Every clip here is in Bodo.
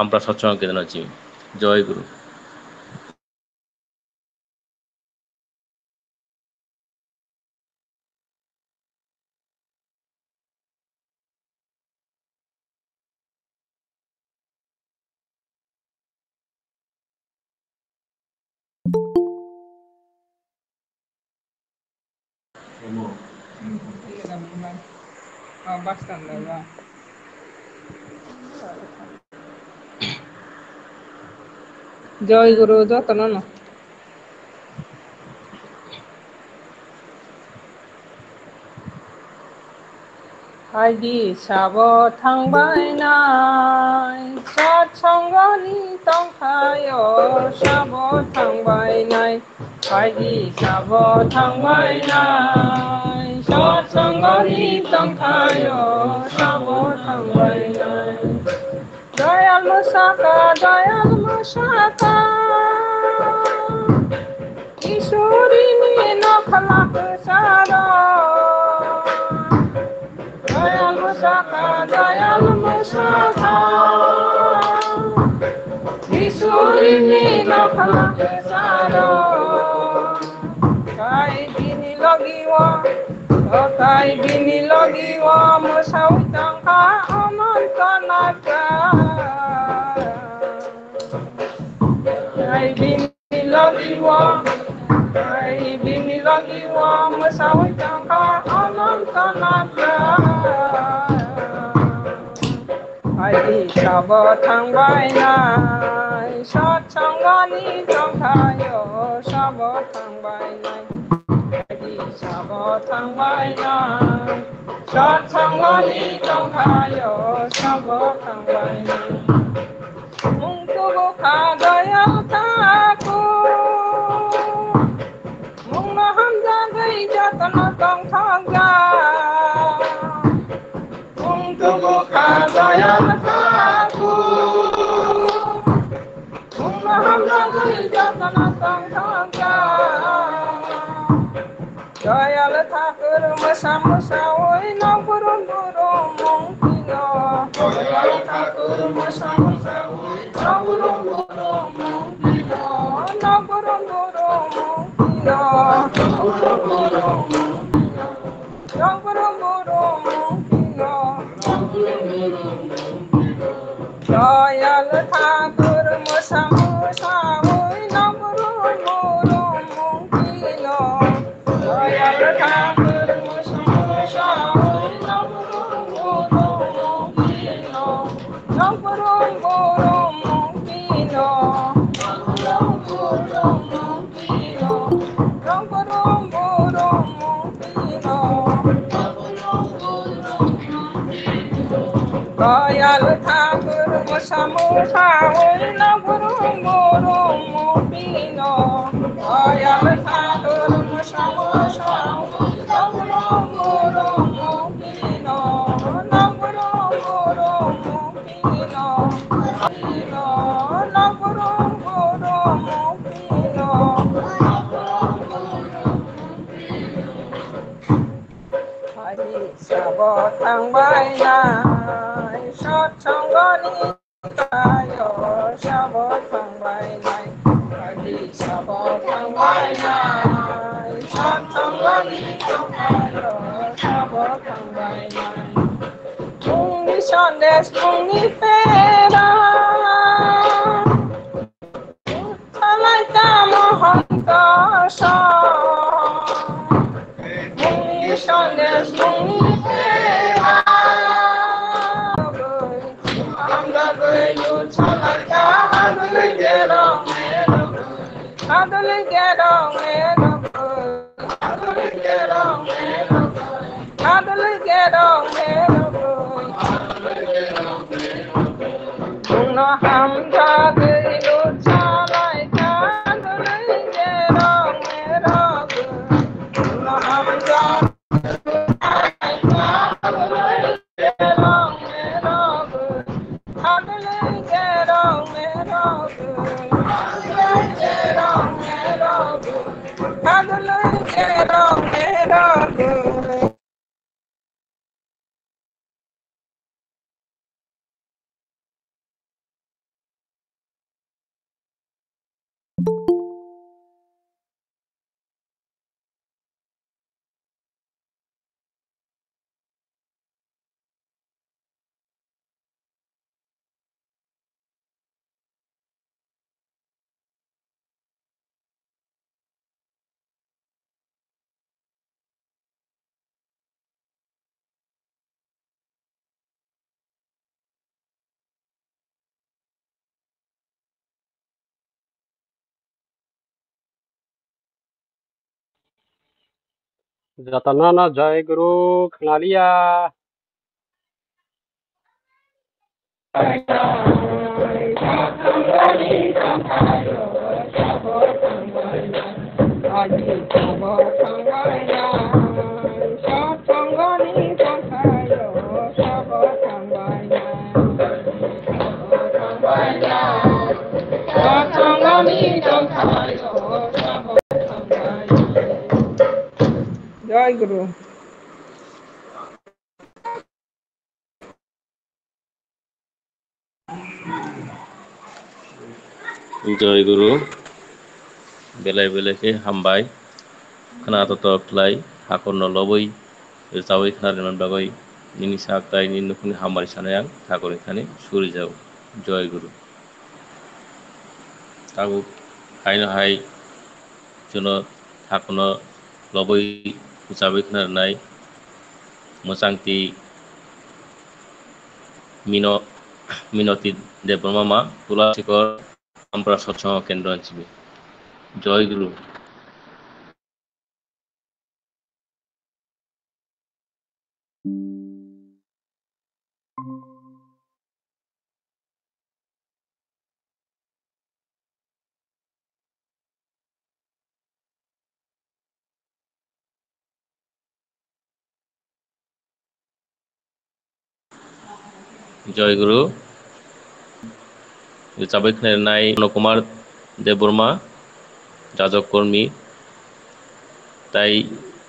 আমরা সৎসঙ্গ কেতন আছি জয় গুরু। জয় গুরু যতন Haji sabo thangbai nai sat sanggani tongkhayo sabo thangbai nai Haji sabo thangbai nai sat sanggani tongkhayo sabo thangbai nai Dayal Musaka Isuri ni nakhlak sara Dayal Musaka Isuri ni nakhlak sara Kai bini lagiwa Musaw tangka aman kanaga Kai bini lagiwa Musaw tangka aman kanaga Haji sabo thangbai nai sat sanggani tongkhayo sabo thangbai nai Haji sabo thangbai nai sat sanggani tongkhayo sabo thangbai nai Mung tubuh kadaya taku Mung naham jagai jatana tong thangga Mung tubuh kadaya taku Mung naham jagai jatana tong thangga Dayal thakur musa-musa na burung-burung mungkino Dayal thakur musa-musa na burung-burung mungkino Na burung-burung mungkino Na burung-burung mungkino Na burung-burung mungkino Na burung-burung mungkino Dayal thakur musa-musa na burung-burung mungkino Dayal thakur musa-musa na burung-burung mungkino Na burung-burung mungkino Na burung-burung mungkino Na burung-burung mungkino Na burung-burung mungkino Dayal thakur musa-musa na burung-burung mungkino Dayal thakur musa-musa na burung-burung mungkino Na burung-burung mungkino Na burung-burung mungkino Na burung-burung Haji sabo thangbai nai sat sanggani tongkhayo sabo thangbai nai Haji sabo thangbai nai sat sanggani tongkhayo sabo thangbai nai Mungni sandes mungni pera Salai mohon kasa Mungni sandes mungni pera Amda bayu salai adul gerong Adul gerong Adul gerong Adul gerong Mung na hamda bayu salai adul gerong Mung na hamda যতনানা জয় গুরু খালিয়া জয় গুরু। जय गुरु बेलाय बेलायखे हामबाय खोनाथ'थ'ख्लाय हाखर नलबै जावै खोनादोंमोन बागै निनि साख्लाय नि नखुनि हामबाय सानाय आं ठाकुरनि खानि सुरि जाव जय गुरु ताबो हायनो हाय जोनो हाखनो लबै जावै खोनानाय मोजांथि मिनति देबमा तुलासिकर আমরা সৎসঙ্গ কেন্দ্র আনছিবি জয় গুরু জয় গুরু जाबाय खोनानाय कुमार देबबर्मा जाजक कर्मी তাই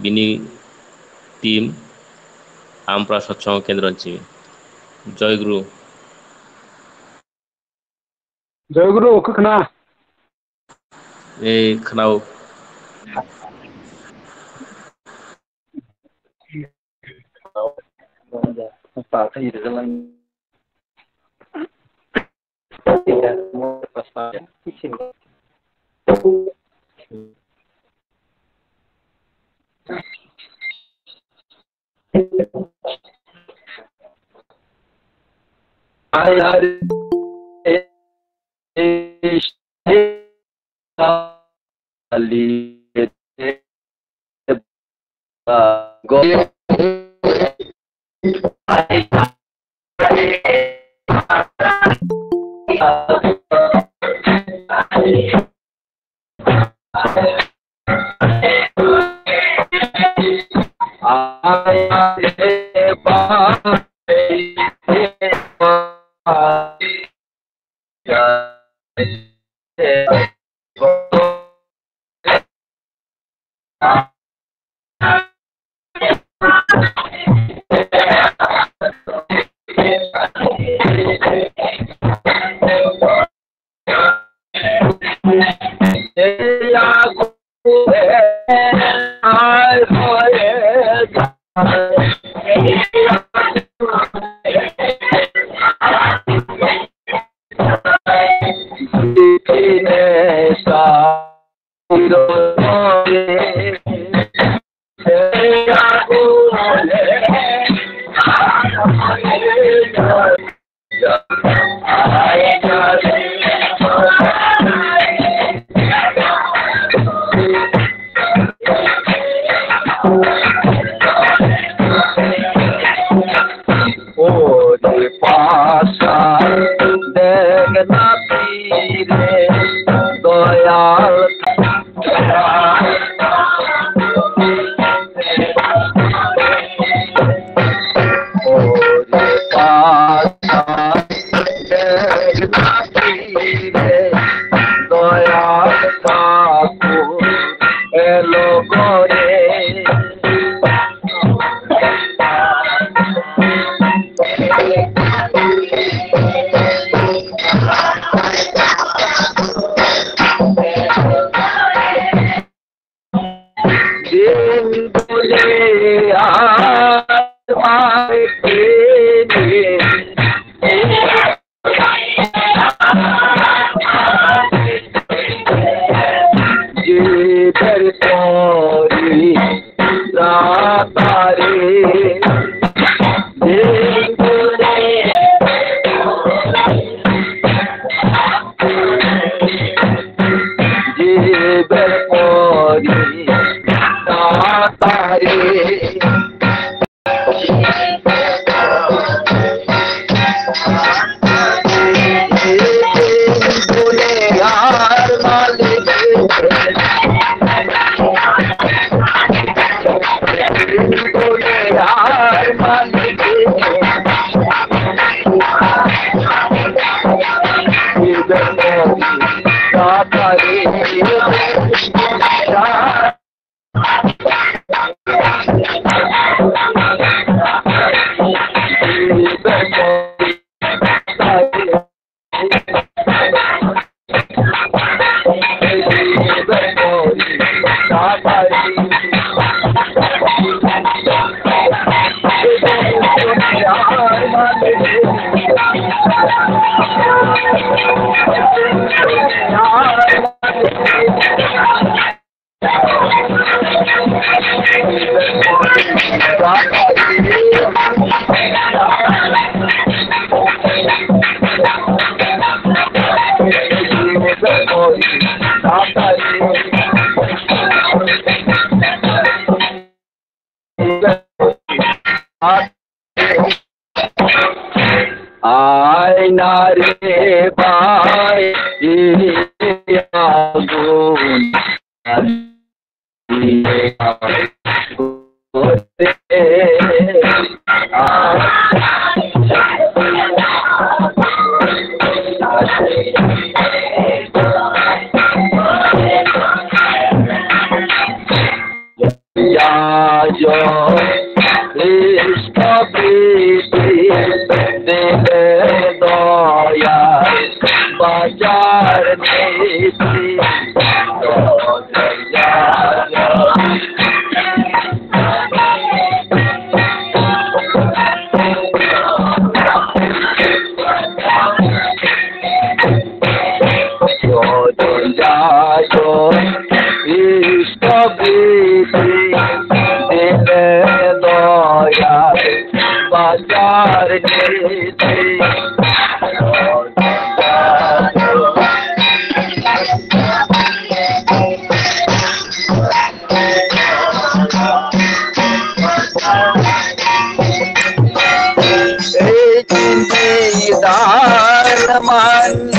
बिनि टीम आमप्रा सत्संग केंद्र आनछि जय गुरु खोना ए खोनाव रे भाई आगुन बाजार मन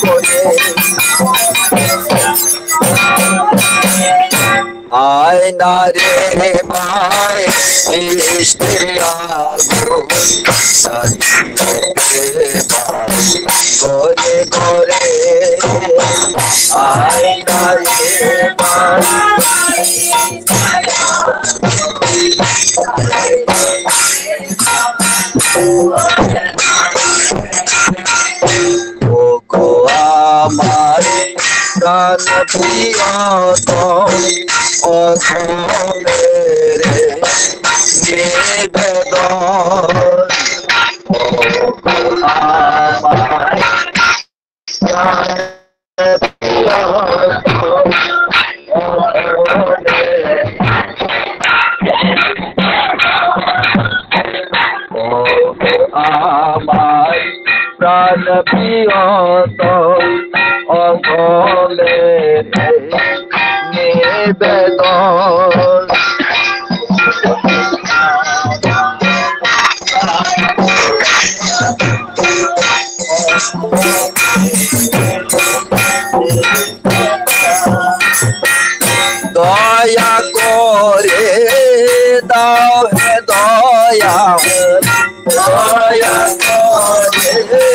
बोले आय नारे भाई गोरे गोरे आय नारे गान पिया तो मेरे ये बेदौर गान पिया तो প্রিয়ত অকলে নিবেদন দয়া করে দাও হে দয়া দয়া করে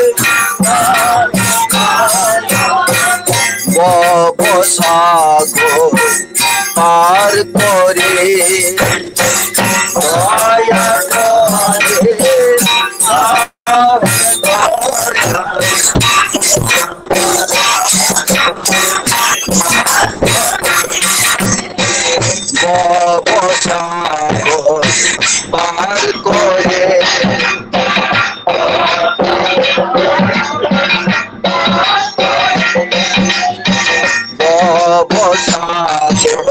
ভবসাগর পার করে দয়া করে দাও হে দয়া ভবসাগর পার করে ভবসাগর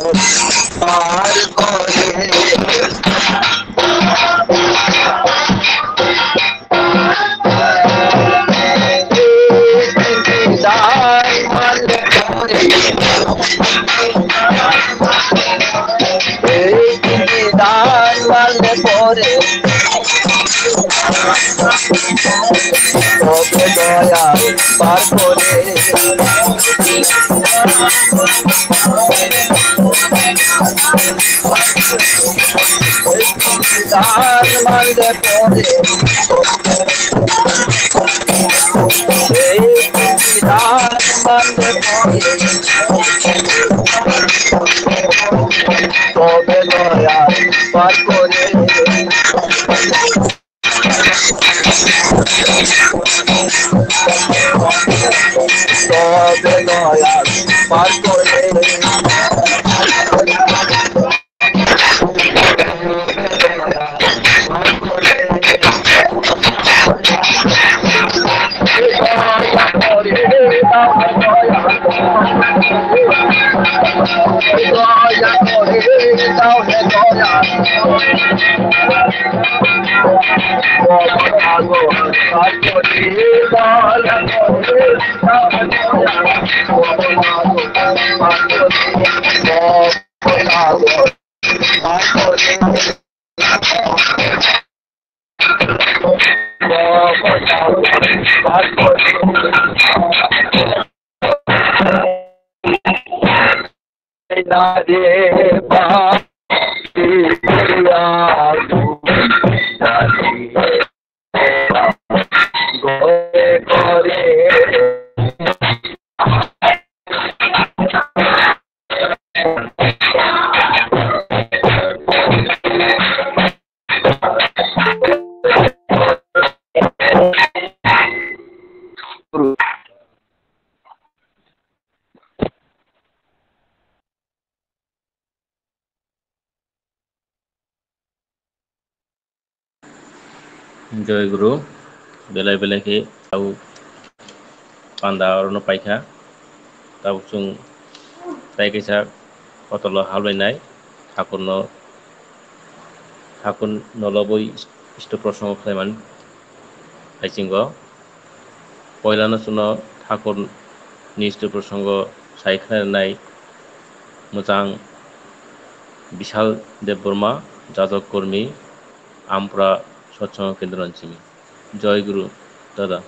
পার করে দায় মানলে করে দান মানলে পরে তবে দয়া পার করে দান মানলে পরে দান মানলে পরে তবে দয়া পার করে তবে দয়া পার করে দয়া করে দাও হে দয়া जय गुरु बेलाय बेलायखे ताव पान्दा अरनो पाइखा ताव जों पाइखैसा कतल हालबायनाय ठाकुर नलबै इष्ट प्रसंग खालामनानै हाइसिंग पयलानो सुनो ठाकुर इष्ट प्रसंग सायखनाय मोजां विशाल देव बर्मा जाजक कर्मी आमफ्रा सत्संग केंद्र अंशिमी जय गुरु दादा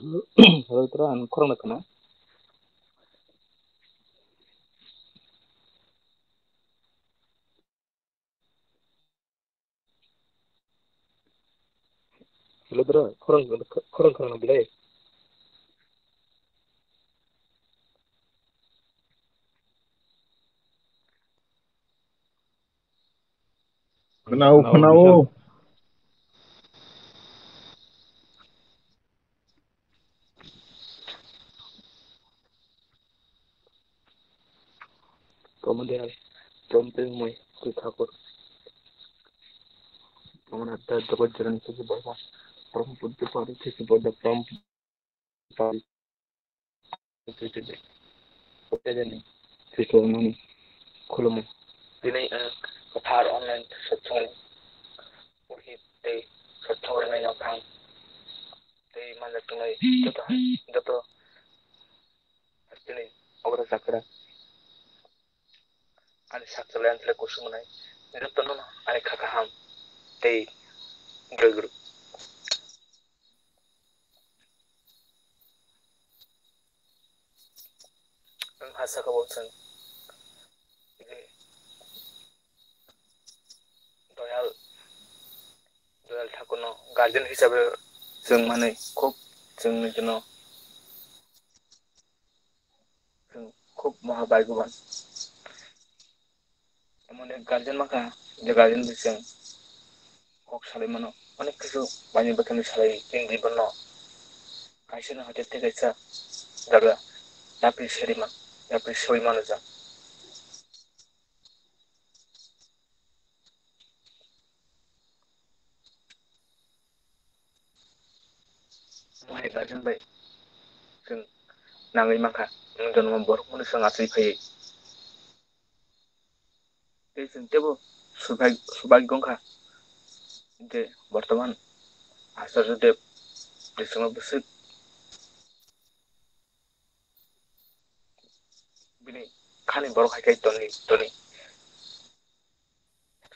Halo, kurang nak kena. Halo, kurang kena boleh. Kenau. Kemudian contoh mai Thakur हमारा जगत जननी से बड़ा परम पूज्य पारी से बड़ा परम पारी सप्ताहनि सिस्टमनि खुलुमो दिनै गोथार अनलाइन सत्संग पुरहित दै सत्संग होनायाव आं दै मानजाथुंनाय जत' दिनै अग्रजाफोरा आंनि साक्सलाय आनसलाय कुसुमनाय जत'नो आंनि खाखाहाम दै ग्रोग्रो आं आसा खालामो दयाल ठाकुरनो गार्जेन हिसाबै जों माने खुब जोंनि जों खुब महाबाग्यबान মানে গার্জেন মাখা যে গার্জেন বিসং কক সালে মানো অনেক কিছু বাইরে বেখানে সালাই তিন জীবন কাইসেনা হাতে থেকে ইচ্ছা দাদা আপনি সেরিমা আপনি সই মানুষ যা माने गार्जेन बाय जों नाङै माखा जन्म बरखौनो जों आसै फैयो जों जेबो सौभाग्यखा जे बर्तमान आचार्यदेव बिसोरनाव बोसोर बिनि खानि बर' खायखाय तनि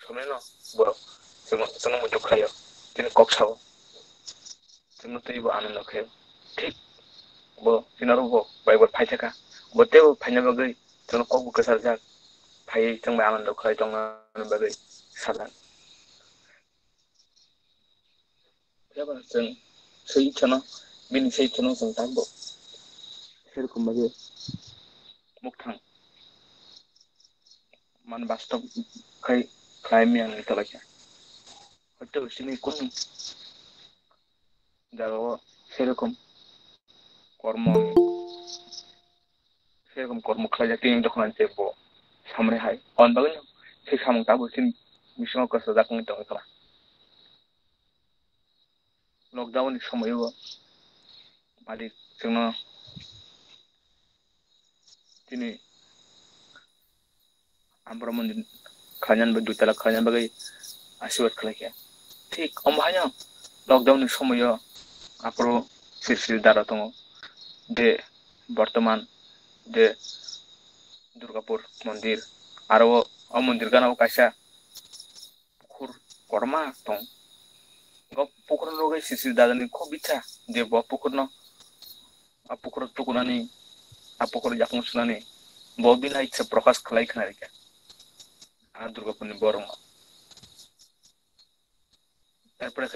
समयनो बर' जों मध्य खायो दिनै कक साव जोंनो तैबो आनन्द खायो ठीक बो दिनारो बाइबल फाइथाका बतेबो फाइना बागै जों कक गोसार जा फाइ जों आनन्द खाय दङ बागै साला जों सैथोनो बिनि सैथोनो जों दाबो सेरखम बागै मुगथां मान बास्तब खाय खायमिया तलाखिया हत्य बिसोरनि कुन जागाव सेरखम सेरखम कर्म खालायजाति दखान जेबो सामरे हाय अन बागै से सामं दाबो सिन मिसङाव गोसो जाखांनो दङ खोला लकडाउन समायाव मालिक जोंनो दिनै आमब्रमन खाजानबो दुइतला खाजान बागै आशीर्वाद खालायखाया ठीक अमहाय लकडाउन समायाव आप्रो सिरसिर दारा दङ दे बर्तमान दे दुर्गापुर मन्दिर आरो मन्दिर गानाव कायसा पुखुर करमा दं पुखुर लगे सिरसिर दादानि खुब इच्छा दे ब पुखुरनो पुखुर तुकुनानि पुखुर जाफुं सुनानि बबिना इच्छा प्रकाश खालायखाना आरोखि आ दुर्गापुरनि बर'मा तारपरे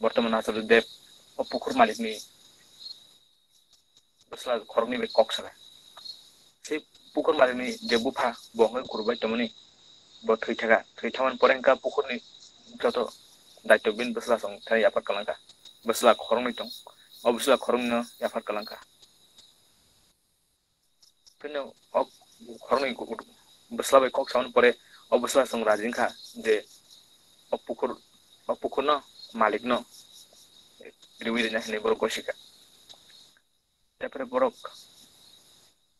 बर्तमान आचार्यदेव पुखुर मालिकनि बस्ला खरंनि बे कक साला से पुखुर मालिकनि जे बुफा बहाय गुरबाय तमनि ब थैथामान परेंका पुखुरनि जत दायित्व बिन बस्ला सं थाय आफाद कालांका बस्ला खरंनि दं अबस्ला खरंनो आफाद कालांका फिनो खरंनि बस्ला कक सावन परे अबस्ला सं राजिंखा जे पुखुर न मालिक न रिविल ना बर कोशिका तारपरे बरक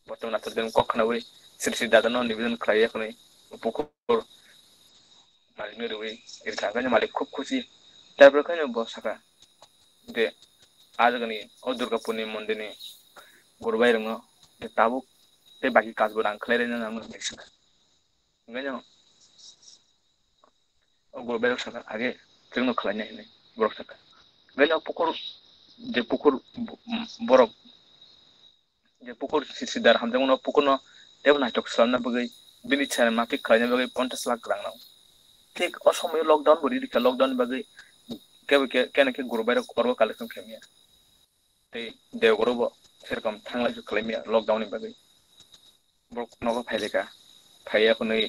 बर्तमान आचार्यदेव कक खानावै सिरसिर दादानो निवेदन खालायाखै पुखुर मालिक रुई इरखांखानि मालिक खुब खुशी तारपरे खानो बसाका दे आजगनि ओ दुर्गापुरनि मन्दिरनि गुरबाय रङो ताबुक ते बाकी काजबो रां खालायलायनो नामो देखसका ओंखायनो गुरबाय साका आगे जोंनो खालायनाय होननाय बरफ साका ओंखायनो पुखुर जे पुखुर बरफ जे पुखुर सिरसिदार हामजां उनाव पुखुरनो देव नायटक खालामना बागै बिनि सायाव माफिक खालायनाय बागै 50 लाख रां नाव ठीक असमय लकडाउन बोरि दिखा लकडाउन बागै केनेके गुरबाय करबो कालेक्शन खालामिया ते देवगरबो सेरकम थांलाय खालामिया लकडाउन बागै ब्रक नबा फायलेका फायाखै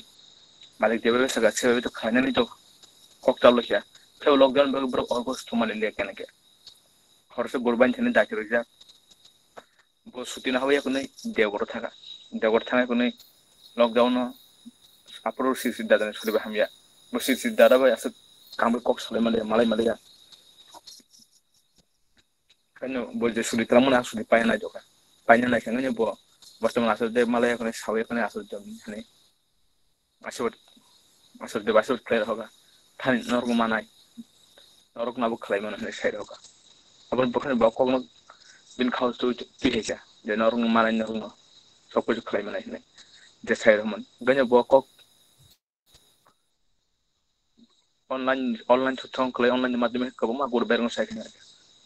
मालिक देव सगा से तो खानानै तो ककटाल लखिया फेव लकडाउन बागै ब्रक अगस्त माने ले केनेके खरसे गुरबाय थने दाखिरजा ब सुति ना होया कुनै देवगर थागा कुनै लकडाउन आप्रो सिरसिर दादा सलिबा हामिया ब सिरसिर दादा बाय आसे कामबो कक सले माले माले खानो बजे सुलित्रा मोना सुलि पायना दका पायना नायखाङो ब बर्तमान आसुदेव मालाय एखने सावे एखने आसुदेव हने आसुदेव क्लियर होगा थानी नरक मानाय नरक नाबो खलायमोन हने साइड होगा अब बखने बकम बिन खाउस तो पिहेजा जे नरक मानाय नरक सब कुछ खलायमोन हने जे साइड हमन गने बक ऑनलाइन थुथं खलाय ऑनलाइन माध्यम कबमा गुरबेरन साइड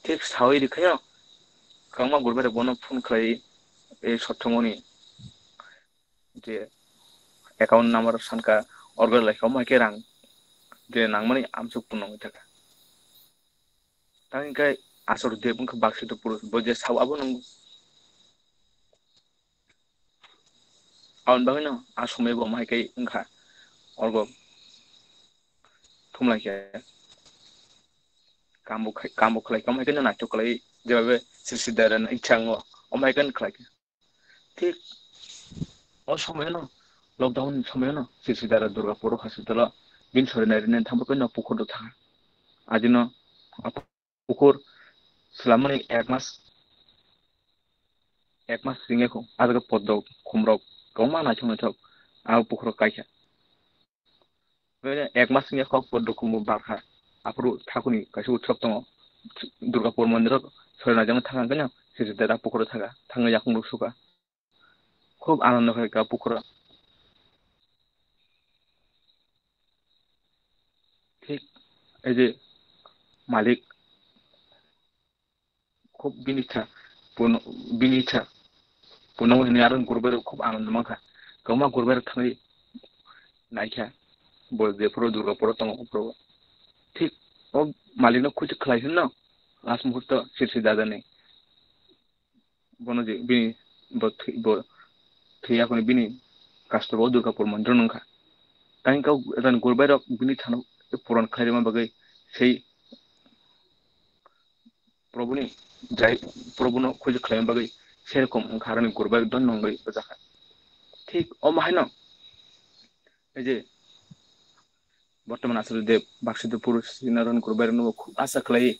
ठीक सावे दिखायो कबमा गुरबेर बनो फोन खलाय ए सथमनि जे अकाउंट नंबर सानका अर्गर लाइखौ माके रां जे नांमनि आमसुक पुनंग थाका तांकाय आसर देबुंख बाक्सित पुरुष बजे सावाबो नंगौ आउन बागैनो आसमेबो माइकै ओंखा अर्ग थुमलाइखे कामबु खलाय कमायखै नाटक खलाय जेबाबे सिलसिदारन इच्छांगो अमायकन खलाय ठीक अ समय न लकडाउन समय न सिलसिदार दुर्गा पुर हॉस्पिटल बिन सरिनारिने थांबो न पुखर था आदिनो पुखर सलामनि एक मास सिंगेखौ आजग पद्द खुमरक गौमा नाचुंग थक आ पुखर काइखा एक मास सिंगेखौ पद्द खुमु बारखा आफरु ठाकुनि काइसु उत्सव दङ दुर्गापुर मन्दिर सरिनाजों थांगोन सिलसिदारा पुखर थागा थांनो याखुं सुका खूब आनंद है का पुखर ठीक एजे मालिक खूब बिनिथा पुनः हने आरो गुरबेर खूब आनंद माखा गौमा गुरबेर थांै नायखा बेफोर दुर्गापुर दङ ठीक ओ मालिक कुछ खलायसिन न लास्ट मुहूर्त सिरसि दादाने बनजे बिनि थैयाखौनो बिनि कास्टबाव दुर्गापुर मन्दिर नंखा ताई गाव रान गुरबाय बिनि थानो पुरान खायमा बागै सै प्रभुनि जाय प्रभुनो खोज खायमा बागै सेरकम ओंखारनि गुरबाय दन नंगै जाखा ठीक ओ माहायनो एजे बर्तमान आसुदेव बाक्सित पुरुष सिनारन गुरबाय खूब आशा खलाय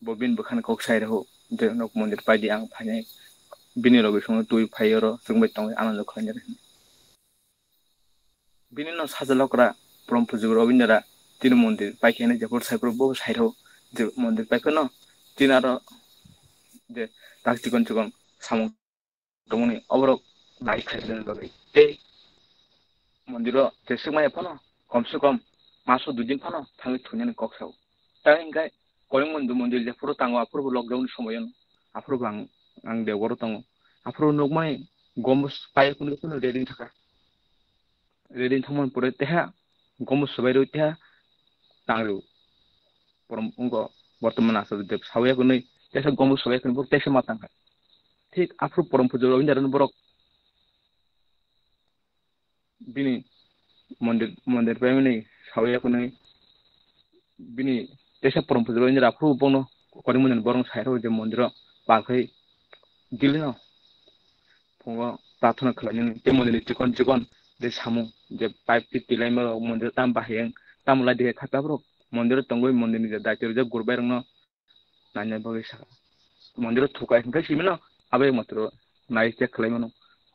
बबिन बखान कक साइड हो जे नक मन्दिर बायदि आं फायनाय बिनि रगै सङ तुइ फायर जोंबाय दङ आनन्द खालायनो बिनि उनाव साजालकरा ब्रह्मपुजो रबिन्द्रा तीन मन्दिर पाइखानाय जेफोर साइफ्राव बहु साइडआव जे मन्दिर पाइखनो तीन आरो जे दागसिगन सिगन सामु दंनि अबरक नायखायजों बागै ए मन्दिर जेसे माय फनो कम से कम मासो दुदिन फनो थाङै थुनियानो कक्साव दा इंगाय कलिं मन्दिर जेफोर ताङो आफोरबो लकडाउन समय आफोरबो आं देवगर दङ आफोर नगमाय गम्बुस पाइखनो रेडिं थाखा रेडिं थमन पुरे तेहा गम्बुस सबाइरो तेहा तांरु परम उंग बर्तमान आसुदेव सावया गुनै तेसा गम्बुस सबाइ खनो तेसा मातांखा ठीक आफोर परम पुजो रबिन्द्रन बरक बिनि मन्दिर पाइमनि सावया गुनै बिनि तेसा परम पुजो रबिन्द्र आफोर बनो कलिं मन्दिर बरं साइरो जे मन्दिर बाखै दिलिनो फुङाव प्रार्थना खालामनो ते मन्दिर चिकन जे सामु जे पाइप तिलाइ म मन्दिर ताम बाहें तामुला दे थाकाब्रो मन्दिर तंगै मन्दिर जे दाइते जे गुरबाय रंनो नान्या बगैसा मन्दिर थुकाय खै सिमिनो आबे मात्र नाइ चेक खालामनो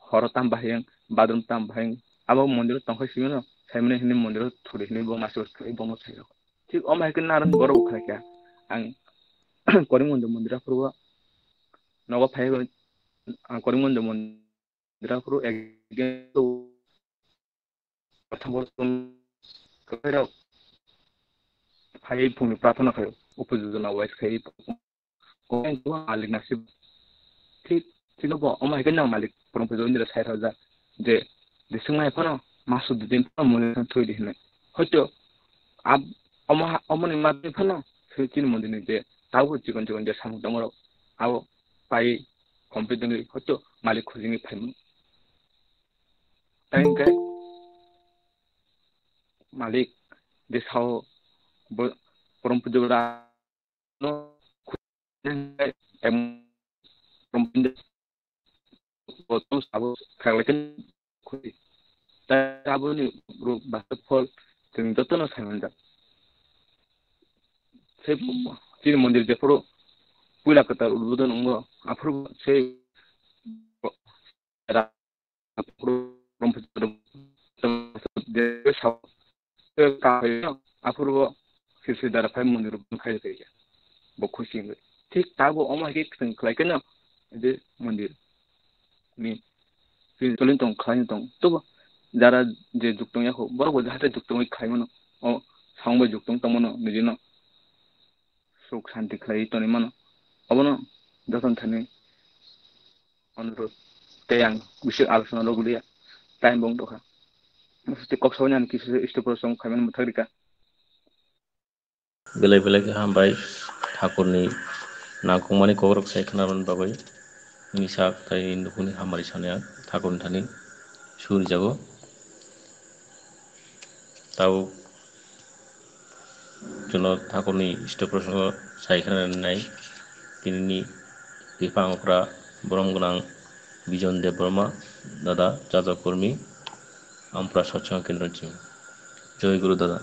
हर ताम बाहें बादुम ताम बाहें आबो मन्दिर तंखै सिमिनो साइमने हिनि मन्दिर थुरि हिनि बो मासो खाइ बनो साइरो ठीक अ माइकन नारन बरो खायका आं कलिं मन्दिरफोरबो नगा फाइगो कलिं मन्दिरफोर एक हाय फुंनि प्रार्थना खायो उपयोजना वाइस खायो मालिक नासिब ठीक बो अमाइकन ना मालिक परम पुजो इंद्र साइड जा जे दिसुंनाय फनो मासु दिन मुनि थुइ दिने हयतो अब अमनि मादि फनो सैतिन मन्दिर जे ताव चिकन जे सामु दंरो आव पाइ कमप्लिट दंगै हयतो मालिक खुजिनि फाइमु ताइंकाय मालिक देसाव परम पुजोरा no foto sabo kaglekan kui sabo ni ro basta fol tin joto no saimanda se tin mondir de foro puila kata ududon ngo afro se Apurwo sisi dara fai mundur khai kai bo khushi ngai ठीक ताबो अमा के जों खालायगोन जे मन्दिर नि जों तों खालायनो दं तबो जारा जे जुक्तों याखौ बरबो जाहाथे जुक्तों खायमोन अ सांबो जुक्तों तमनो निजिनो सुख शांति खालाय तनि मन अबनो दसन थाने अनुरोध तयां बिसोर आलोचना लगुलिया टाइम बंग दखा मुसते कक्सवान किसु इष्टप्रसंग खायमोन मुथारिका बेले बेले हामबाय ठाकुरनि नागौमानि गौरब सायखोनारन बागै निसा ताई नखुनि हामबाय सानाया ठाकुरनि थानि सुर जागो ताव जुन ठाकुरनि इष्ट प्रसंग सायखोनारनाय दिनैनि बिफांफ्रा ब्रह्म गोनां बिजन देब ब्रह्मा दादा जाजब कर्मी आमफ्रा सत्संग केन्द्रसिम जय गुरु दादा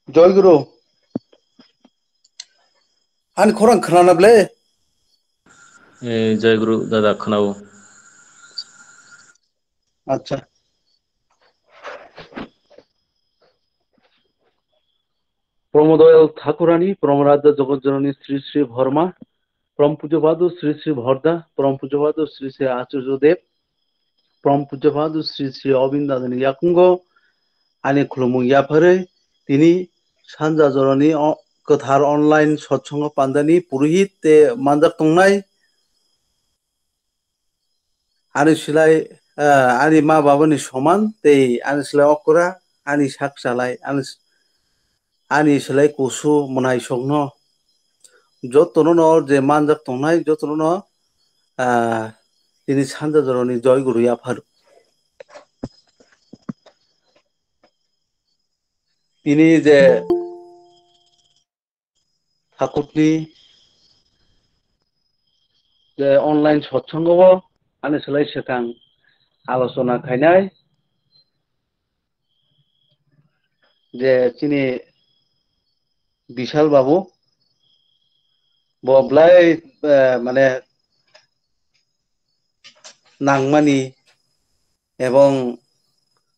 जय गुरु आंनि खौरां खोनानाब्ले जय गुरु दादा खोनागौ आच्छा प्रमोदय ठाकुरानी प्रमराजा जगतजननी श्री श्री भरमा परम पूज्यपाद श्री श्री भरदा परम पूज्यपाद श्री श्री आचार्य देव परम पूज्यपाद श्री श्री अबिन्दादनि याकुंग आंनि खुलुमु याफोरै दिनै सानजा जरनि गोथार अनलाइन सत्संग पान्दानि पुरहित ते मानजाक तंनाय आंनि सिलाय आंनि मा बाबानि समान ते आंनि सिलाय अकरा आंनि साकसालाय आंनि सिलाय कुसु मनाय संनो जतनो न जे मानजाक तंनाय जतनो न दिनै सानजा जरनि जय गुरु याफार दिनै जे ठाकुरनि जे अनलाइन सत्संग आंनि सिलाय सेकां आलोचना खायनाय जे चिनि बिशाल बाबू बब्लाय माने नांमानि एवं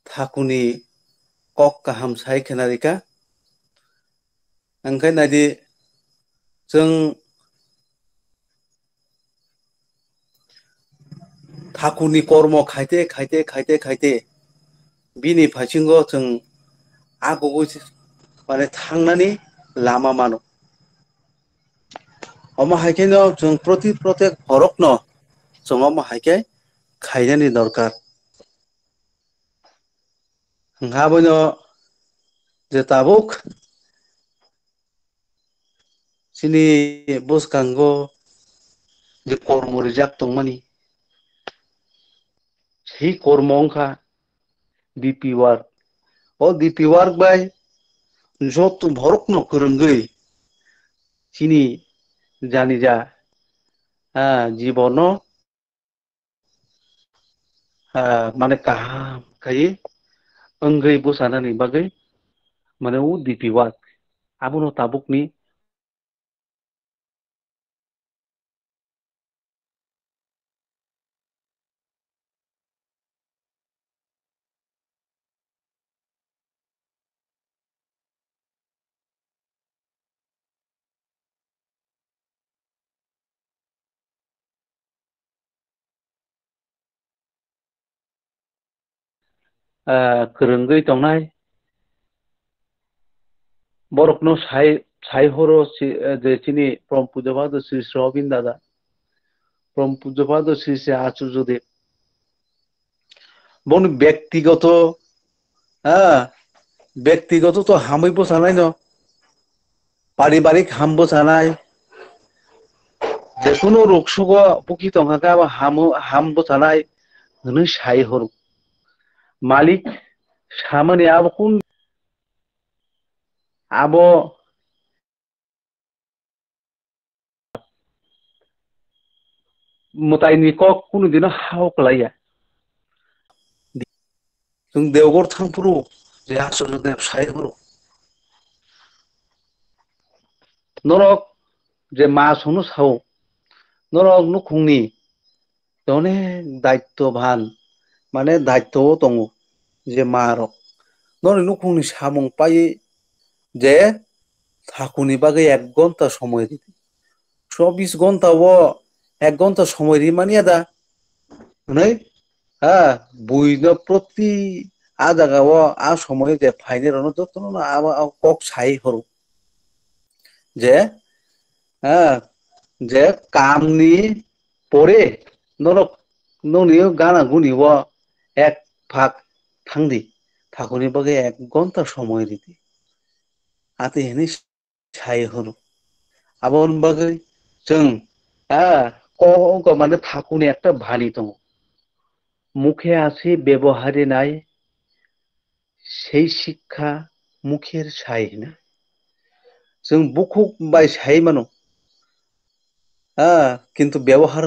थाकुनि कक काहाम साय खेनारिका ओंखाय नायदि जों थाकुनि कर्म खायते खायते खायते खायते बिनि फारसिंग जों आगुगु माने थांनानै लामा मानो अमा हायखेन जों प्रतेक हरक न जों अमा हायखे खायनानि दरकार हाबोनो जे ताबुक सिनि बसखांगो जे कर्म रिजाक तंमानि हि कर्म अंखा डिपि वार्क ओ डिपि वार्क बाय जत भरक न फोरोंगै सिनि जानि जा जिबन माने काहाम खायै ओंगै बसानानै बागै माने उ डिपि वार्क आबुनो ताबुकनि फोरोंगै तंनाय बरकनो साय हरो जे चिनि परम पूज्यपाद श्री श्री अरविंद दादा परम पूज्यपाद श्री श्री आचार्य देव बन व्यक्तिगत व्यक्तिगत तो हामै बसानाय न पारिबारिक हाम बसानाय जेखुनु रखसुग पुखि तंहाका हाम बसानाय हनै साय हरो मालिक सामने आबकुन आबो मुतायनि कक कुनु दिन हावक लाया जों देवगर थांफ्रु जे आचार्य देव साय हरो नरक যে মাছনো সাও নরक नुखुंनि अनेक दायित्वबान माने दायित्वआव दङ जे मारक नरक नुखुंनि सामं पाइ जे थाखुनि बागै 1 घन्टा समय दिते 24 घन्टाव 1 घन्टा समय रि माने आदा नै बुइनो प्रति आधा गाव आ समय जे फाइने रनो जतन आ कक साइ हरु जे जे कामनि परे नरक ननियो गाना गुनिव 1 भाग थांदि थाखुनि बागै 1 घन्टा समय दिते आते हेनि साइ हरु आबन बागै जों क মানে থাকুনি একটা ভানি দङ মুখে আছে ব্যবহারে নাই সেই শিক্ষা মুখের ছাই না जों बुखुक बाय साइ मानो কিন্তু ব্যবহার